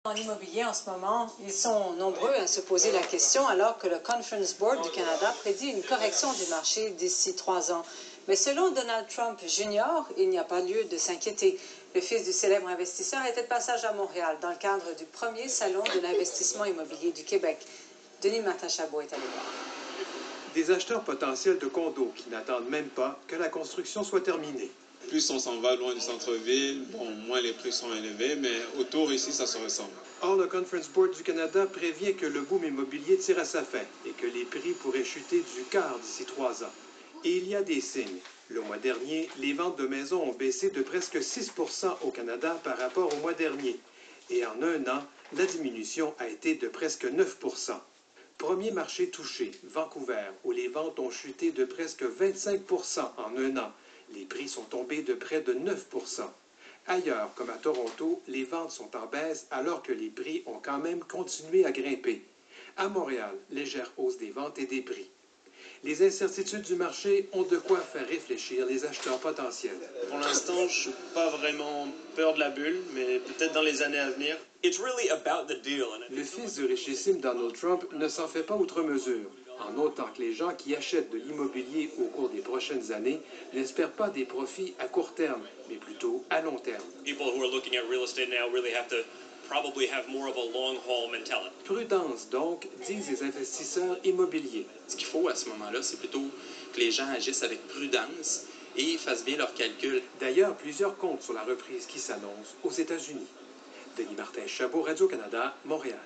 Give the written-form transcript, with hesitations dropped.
En immobilier en ce moment, ils sont nombreux à se poser la question alors que le Conference Board du Canada prédit une correction du marché d'ici 3 ans. Mais selon Donald Trump Jr., il n'y a pas lieu de s'inquiéter. Le fils du célèbre investisseur était de passage à Montréal dans le cadre du premier salon de l'investissement immobilier du Québec. Denis Martin-Chabot est allé voir. Des acheteurs potentiels de condos qui n'attendent même pas que la construction soit terminée. Plus on s'en va loin du centre-ville, bon, moins les prix sont élevés, mais autour ici, ça se ressemble. Or, le Conference Board du Canada prévient que le boom immobilier tire à sa fin et que les prix pourraient chuter du quart d'ici 3 ans. Et il y a des signes. Le mois dernier, les ventes de maisons ont baissé de presque 6 % au Canada par rapport au mois dernier. Et en un an, la diminution a été de presque 9 %. Premier marché touché, Vancouver, où les ventes ont chuté de presque 25 % en un an. Les prix sont tombés de près de 9 %. Ailleurs, comme à Toronto, les ventes sont en baisse alors que les prix ont quand même continué à grimper. À Montréal, légère hausse des ventes et des prix. Les incertitudes du marché ont de quoi faire réfléchir les acheteurs potentiels. Pour l'instant, je n'ai pas vraiment peur de la bulle, mais peut-être dans les années à venir. Le fils du richissime Donald Trump ne s'en fait pas outre mesure, en autant que les gens qui achètent de l'immobilier au cours des prochaines années n'espèrent pas des profits à court terme, mais plutôt à long terme. Prudence donc, disent les investisseurs immobiliers. Ce qu'il faut à ce moment-là, c'est plutôt que les gens agissent avec prudence et fassent bien leurs calculs. D'ailleurs, plusieurs comptent sur la reprise qui s'annonce aux États-Unis. Denis Martin-Chabot, Radio-Canada, Montréal.